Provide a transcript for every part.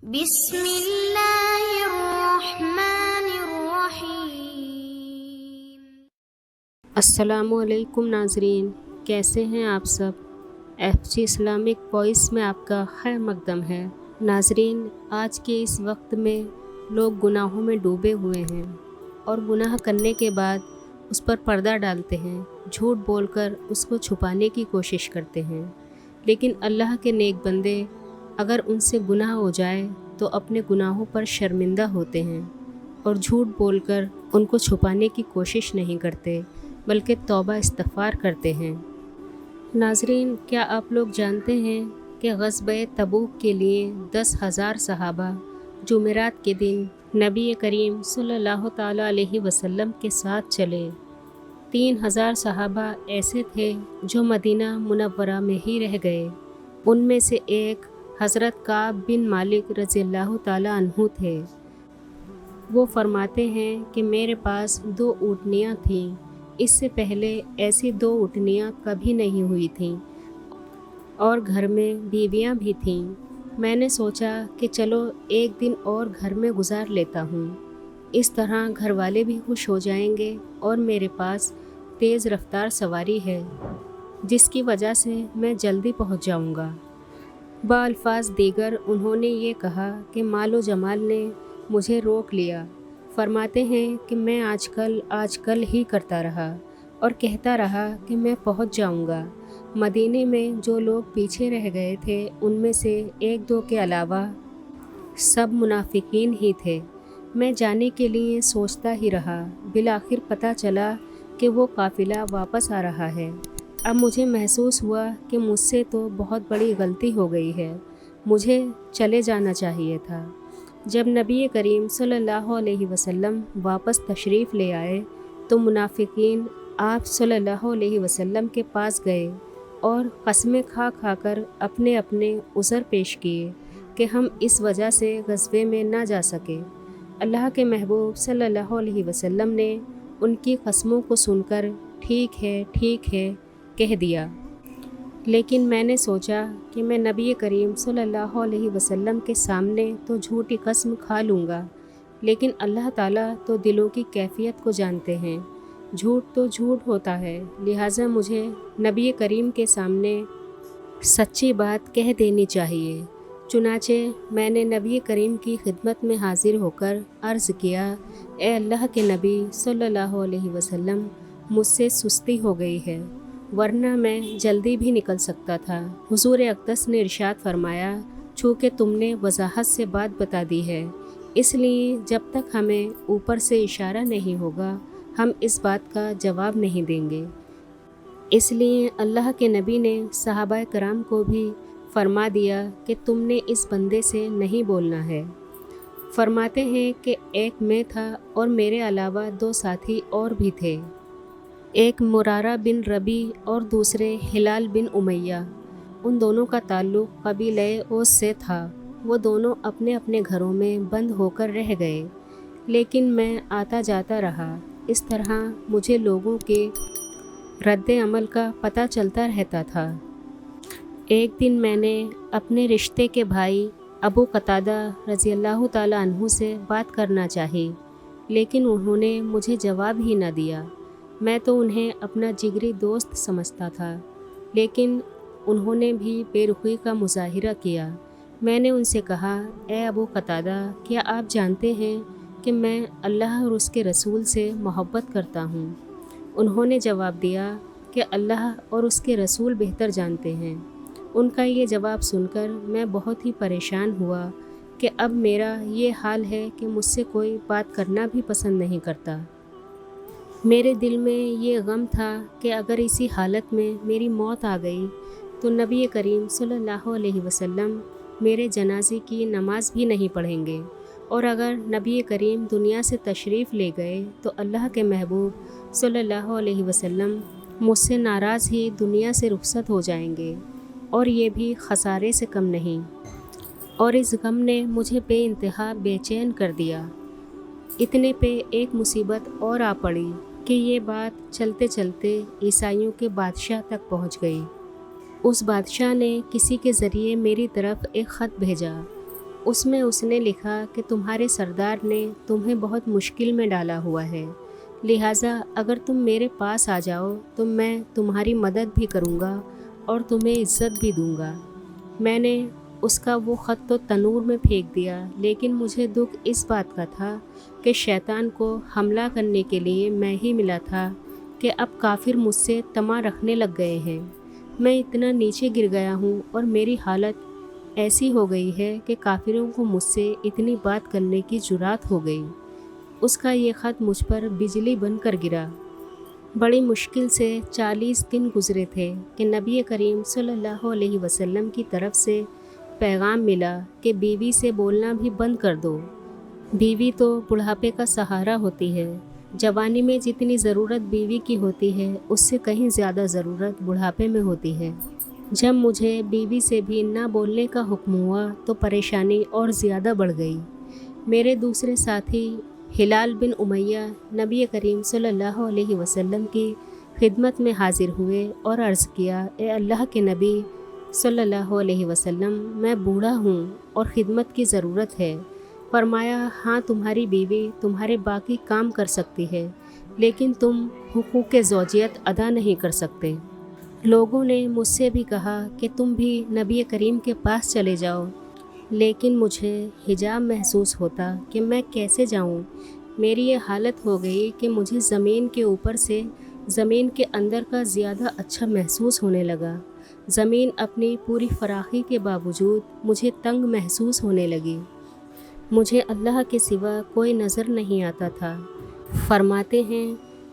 بسم اللہ الرحمن الرحیم۔ السلام علیکم ناظرین، کیسے ہیں آپ سب؟ FG اسلامک وائس میں آپ کا خیر مقدم ہے۔ ناظرین، آج کے اس وقت میں لوگ گناہوں میں ڈوبے ہوئے ہیں اور گناہ کرنے کے بعد اس پر پردہ ڈالتے ہیں، جھوٹ بول کر اس کو چھپانے کی کوشش کرتے ہیں۔ لیکن اللہ کے نیک بندے اگر ان سے گناہ ہو جائے تو اپنے گناہوں پر شرمندہ ہوتے ہیں اور جھوٹ بول کر ان کو چھپانے کی کوشش نہیں کرتے، بلکہ توبہ استغفار کرتے ہیں۔ ناظرین، کیا آپ لوگ جانتے ہیں کہ غزوہ تبوک کے لیے 10,000 صحابہ جمعرات کے دن نبی کریم صلی اللہ تعالیٰ علیہ وسلم کے ساتھ چلے؟ 3,000 صحابہ ایسے تھے جو مدینہ منورہ میں ہی رہ گئے۔ ان میں سے ایک حضرت کعب بن مالک رضی اللہ تعالیٰ عنہ تھے۔ وہ فرماتے ہیں کہ میرے پاس 2 اونٹنیاں تھیں، اس سے پہلے ایسی 2 اونٹنیاں کبھی نہیں ہوئی تھیں اور گھر میں بیویاں بھی تھیں۔ میں نے سوچا کہ چلو ایک دن اور گھر میں گزار لیتا ہوں، اس طرح گھر والے بھی خوش ہو جائیں گے اور میرے پاس تیز رفتار سواری ہے جس کی وجہ سے میں جلدی پہنچ جاؤں گا۔ بالفاظ دیگر انہوں نے یہ کہا کہ مال و جمال نے مجھے روک لیا۔ فرماتے ہیں کہ میں آج کل ہی کرتا رہا اور کہتا رہا کہ میں پہنچ جاؤں گا۔ مدینے میں جو لوگ پیچھے رہ گئے تھے ان میں سے 1-2 کے علاوہ سب منافقین ہی تھے۔ میں جانے کے لیے سوچتا ہی رہا، بالآخر پتہ چلا کہ وہ قافلہ واپس آ رہا ہے۔ اب مجھے محسوس ہوا کہ مجھ سے تو بہت بڑی غلطی ہو گئی ہے، مجھے چلے جانا چاہیے تھا۔ جب نبی کریم صلی اللہ علیہ وسلم واپس تشریف لے آئے تو منافقین آپ صلی اللہ علیہ وسلم کے پاس گئے اور قسمیں کھا کر اپنے عذر پیش کیے کہ ہم اس وجہ سے غزوے میں نہ جا سکے۔ اللہ کے محبوب صلی اللہ علیہ وسلم نے ان کی قسموں کو سن کر ٹھیک ہے کہہ دیا۔ لیکن میں نے سوچا کہ میں نبی کریم صلی اللہ علیہ وسلم کے سامنے تو جھوٹی قسم کھا لوں گا، لیکن اللہ تعالیٰ تو دلوں کی کیفیت کو جانتے ہیں۔ جھوٹ تو جھوٹ ہوتا ہے، لہٰذا مجھے نبی کریم کے سامنے سچی بات کہہ دینی چاہیے۔ چنانچہ میں نے نبی کریم کی خدمت میں حاضر ہو کر عرض کیا، اے اللہ کے نبی صلی اللہ علیہ وسلم، مجھ سے سستی ہو گئی ہے، ورنہ میں جلدی بھی نکل سکتا تھا۔ حضور اقدس نے ارشاد فرمایا، چونکہ تم نے وضاحت سے بات بتا دی ہے، اس لیے جب تک ہمیں اوپر سے اشارہ نہیں ہوگا ہم اس بات کا جواب نہیں دیں گے۔ اس لیے اللہ کے نبی نے صحابہ کرام کو بھی فرما دیا کہ تم نے اس بندے سے نہیں بولنا ہے۔ فرماتے ہیں کہ ایک میں تھا اور میرے علاوہ 2 ساتھی اور بھی تھے، ایک مرارہ بن ربی اور دوسرے ہلال بن امیہ۔ ان دونوں کا تعلق قبیلہ اوس سے تھا۔ وہ دونوں اپنے گھروں میں بند ہو کر رہ گئے، لیکن میں آتا جاتا رہا۔ اس طرح مجھے لوگوں کے رد عمل کا پتہ چلتا رہتا تھا۔ ایک دن میں نے اپنے رشتے کے بھائی ابو قتادہ رضی اللہ تعالیٰ عنہ سے بات کرنا چاہی، لیکن انہوں نے مجھے جواب ہی نہ دیا۔ میں تو انہیں اپنا جگری دوست سمجھتا تھا، لیکن انہوں نے بھی بے رخی کا مظاہرہ کیا۔ میں نے ان سے کہا، اے ابو قتادہ، کیا آپ جانتے ہیں کہ میں اللہ اور اس کے رسول سے محبت کرتا ہوں؟ انہوں نے جواب دیا کہ اللہ اور اس کے رسول بہتر جانتے ہیں۔ ان کا یہ جواب سن کر میں بہت ہی پریشان ہوا کہ اب میرا یہ حال ہے کہ مجھ سے کوئی بات کرنا بھی پسند نہیں کرتا۔ میرے دل میں یہ غم تھا کہ اگر اسی حالت میں میری موت آ گئی تو نبی کریم صلی اللہ علیہ وسلم میرے جنازے کی نماز بھی نہیں پڑھیں گے، اور اگر نبی کریم دنیا سے تشریف لے گئے تو اللہ کے محبوب صلی اللہ علیہ وسلم مجھ سے ناراض ہی دنیا سے رخصت ہو جائیں گے، اور یہ بھی خسارے سے کم نہیں۔ اور اس غم نے مجھے بے انتہا بے چین کر دیا۔ اتنے پہ ایک مصیبت اور آ پڑی کہ یہ بات چلتے چلتے عیسائیوں کے بادشاہ تک پہنچ گئی۔ اس بادشاہ نے کسی کے ذریعے میری طرف ایک خط بھیجا اس میں اس نے لکھا کہ تمہارے سردار نے تمہیں بہت مشکل میں ڈالا ہوا ہے، لہٰذا اگر تم میرے پاس آ جاؤ تو میں تمہاری مدد بھی کروں گا اور تمہیں عزت بھی دوں گا۔ میں نے اس کا وہ خط تو تنور میں پھینک دیا، لیکن مجھے دکھ اس بات کا تھا کہ شیطان کو حملہ کرنے کے لیے میں ہی ملا تھا کہ اب کافر مجھ سے طمع رکھنے لگ گئے ہیں۔ میں اتنا نیچے گر گیا ہوں اور میری حالت ایسی ہو گئی ہے کہ کافروں کو مجھ سے اتنی بات کرنے کی جرات ہو گئی۔ اس کا یہ خط مجھ پر بجلی بن کر گرا۔ بڑی مشکل سے 40 دن گزرے تھے کہ نبی کریم صلی اللہ علیہ وسلم کی طرف سے پیغام ملا کہ بیوی سے بولنا بھی بند کر دو۔ بیوی تو بڑھاپے کا سہارا ہوتی ہے۔ جوانی میں جتنی ضرورت بیوی کی ہوتی ہے اس سے کہیں زیادہ ضرورت بڑھاپے میں ہوتی ہے۔ جب مجھے بیوی سے بھی نہ بولنے کا حکم ہوا تو پریشانی اور زیادہ بڑھ گئی۔ میرے دوسرے ساتھی ہلال بن امیہ نبی کریم صلی اللہ علیہ وسلم کی خدمت میں حاضر ہوئے اور عرض کیا، اے اللہ کے نبی صلی اللہ علیہ وسلم، میں بوڑھا ہوں اور خدمت کی ضرورت ہے۔ فرمایا، ہاں تمہاری بیوی تمہارے باقی کام کر سکتی ہے، لیکن تم حقوق زوجیت ادا نہیں کر سکتے۔ لوگوں نے مجھ سے بھی کہا کہ تم بھی نبی کریم کے پاس چلے جاؤ، لیکن مجھے حجاب محسوس ہوتا کہ میں کیسے جاؤں۔ میری یہ حالت ہو گئی کہ مجھے زمین کے اوپر سے زمین کے اندر کا زیادہ اچھا محسوس ہونے لگا۔ زمین اپنی پوری فراخی کے باوجود مجھے تنگ محسوس ہونے لگی۔ مجھے اللہ کے سوا کوئی نظر نہیں آتا تھا۔ فرماتے ہیں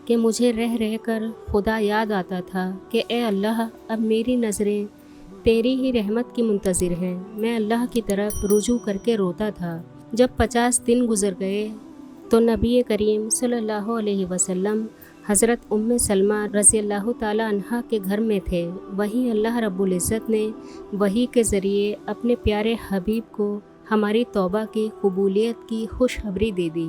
کہ مجھے رہ رہ کر خدا یاد آتا تھا کہ اے اللہ، اب میری نظریں تیری ہی رحمت کی منتظر ہیں۔ میں اللہ کی طرف رجوع کر کے روتا تھا۔ جب 50 دن گزر گئے تو نبی کریم صلی اللہ علیہ وسلم حضرت ام سلمہ رضی اللہ تعالیٰ عنہا کے گھر میں تھے۔ وہیں اللہ رب العزت نے وحی کے ذریعے اپنے پیارے حبیب کو ہماری توبہ کی قبولیت کی خوشخبری دے دی۔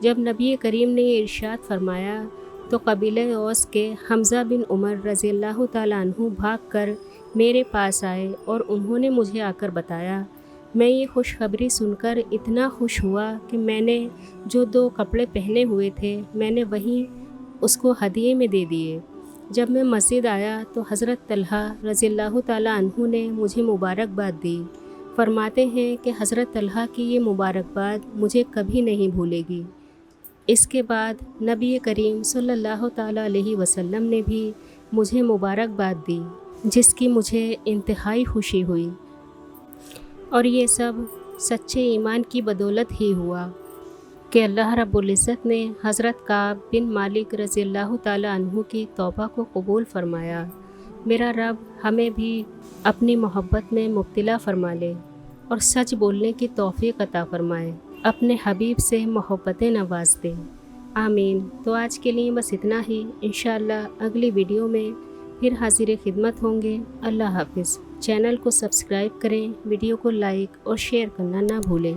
جب نبی کریم نے یہ ارشاد فرمایا تو قبیلہ اوس کے حمزہ بن عمر رضی اللہ تعالیٰ عنہ بھاگ کر میرے پاس آئے اور انہوں نے مجھے آ کر بتایا۔ میں یہ خوشخبری سن کر اتنا خوش ہوا کہ میں نے جو 2 کپڑے پہنے ہوئے تھے میں نے وہیں اس کو ہدیے میں دے دیے۔ جب میں مسجد آیا تو حضرت طلحہ رضی اللہ تعالیٰ عنہ نے مجھے مبارکباد دی۔ فرماتے ہیں کہ حضرت طلحہ کی یہ مبارکباد مجھے کبھی نہیں بھولے گی۔ اس کے بعد نبی کریم صلی اللہ تعالیٰ علیہ وسلم نے بھی مجھے مبارکباد دی، جس کی مجھے انتہائی خوشی ہوئی، اور یہ سب سچے ایمان کی بدولت ہی ہوا کہ اللہ رب العزت نے حضرت کعب بن مالک رضی اللہ تعالیٰ عنہ کی توبہ کو قبول فرمایا۔ میرا رب ہمیں بھی اپنی محبت میں مبتلا فرما لے اور سچ بولنے کی توفیق عطا فرمائے، اپنے حبیب سے محبتیں نواز دے، آمین۔ تو آج کے لیے بس اتنا ہی، انشاءاللہ اگلی ویڈیو میں پھر حاضر خدمت ہوں گے۔ اللہ حافظ۔ چینل کو سبسکرائب کریں، ویڈیو کو لائک اور شیئر کرنا نہ بھولیں۔